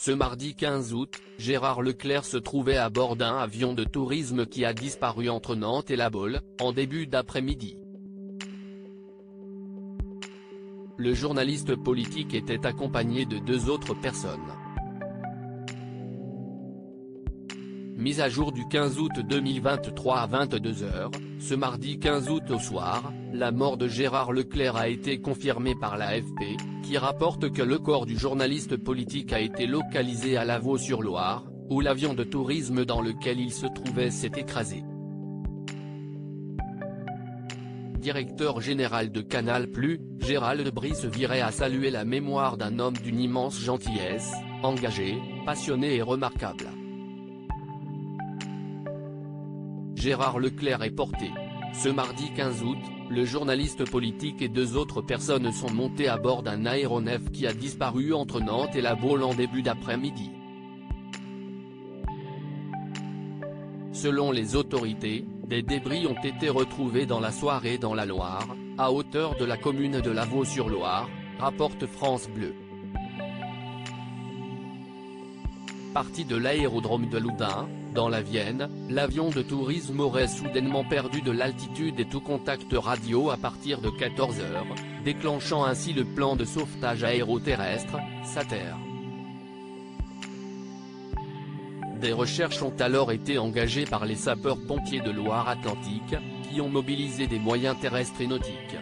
Ce mardi 15 août, Gérard Leclerc se trouvait à bord d'un avion de tourisme qui a disparu entre Nantes et La Baule, en début d'après-midi. Le journaliste politique était accompagné de 2 autres personnes. Mise à jour du 15 août 2023 à 22 h, ce mardi 15 août au soir, la mort de Gérard Leclerc a été confirmée par l'AFP, qui rapporte que le corps du journaliste politique a été localisé à Lavaux-sur-Loire, où l'avion de tourisme dans lequel il se trouvait s'est écrasé. Directeur général de Canal+, Gérald Brice virait à saluer la mémoire d'un homme d'une immense gentillesse, engagé, passionné et remarquable. Gérard Leclerc est porté. Ce mardi 15 août, le journaliste politique et 2 autres personnes sont montées à bord d'un aéronef qui a disparu entre Nantes et La Baule en début d'après-midi. Selon les autorités, des débris ont été retrouvés dans la soirée dans la Loire, à hauteur de la commune de Lavaux-sur-Loire, rapporte France Bleu. Parti de l'aérodrome de Loudun, dans la Vienne, l'avion de tourisme aurait soudainement perdu de l'altitude et tout contact radio à partir de 14 h, déclenchant ainsi le plan de sauvetage aéroterrestre, SATER. Des recherches ont alors été engagées par les sapeurs-pompiers de Loire-Atlantique, qui ont mobilisé des moyens terrestres et nautiques.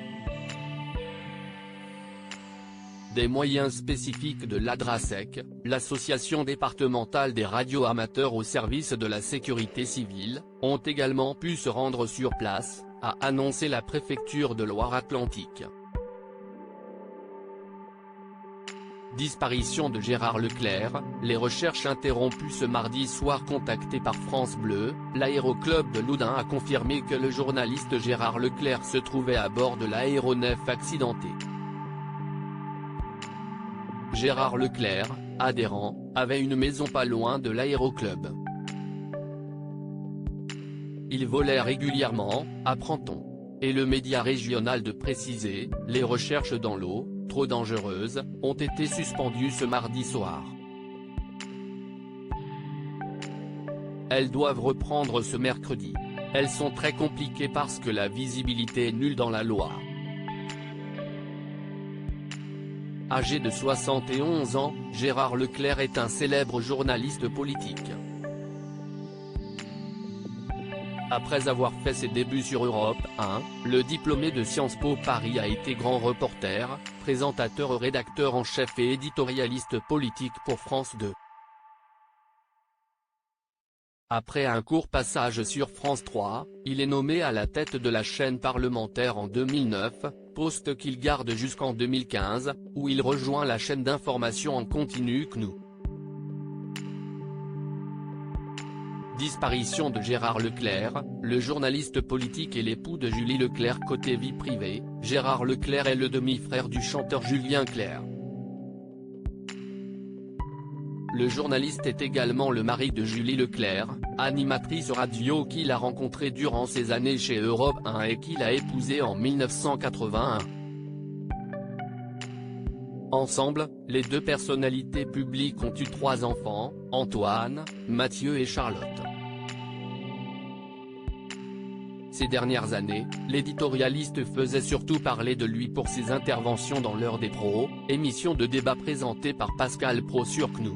Des moyens spécifiques de l'ADRASEC, l'association départementale des radios amateurs au service de la sécurité civile, ont également pu se rendre sur place, a annoncé la préfecture de Loire-Atlantique. Disparition de Gérard Leclerc, les recherches interrompues ce mardi soir. Contacté par France Bleu, l'aéroclub de Loudun a confirmé que le journaliste Gérard Leclerc se trouvait à bord de l'aéronef accidenté. Gérard Leclerc, adhérent, avait une maison pas loin de l'aéroclub. Il volait régulièrement, apprend-on. Et le média régional de préciser, les recherches dans l'eau, trop dangereuses, ont été suspendues ce mardi soir. Elles doivent reprendre ce mercredi. Elles sont très compliquées parce que la visibilité est nulle dans la Loire. Âgé de 71 ans, Gérard Leclerc est un célèbre journaliste politique. Après avoir fait ses débuts sur Europe 1, le diplômé de Sciences Po Paris a été grand reporter, présentateur, rédacteur en chef et éditorialiste politique pour France 2. Après un court passage sur France 3, il est nommé à la tête de la chaîne parlementaire en 2009, poste qu'il garde jusqu'en 2015, où il rejoint la chaîne d'information en continu CNU. Disparition de Gérard Leclerc, le journaliste politique et l'époux de Julie Leclerc. Côté vie privée, Gérard Leclerc est le demi-frère du chanteur Julien Clerc. Le journaliste est également le mari de Julie Leclerc, animatrice radio qu'il a rencontrée durant ses années chez Europe 1 et qu'il a épousée en 1981. Ensemble, les 2 personnalités publiques ont eu 3 enfants, Antoine, Mathieu et Charlotte. Ces dernières années, l'éditorialiste faisait surtout parler de lui pour ses interventions dans l'heure des pros, émission de débat présentée par Pascal Praud sur CNU.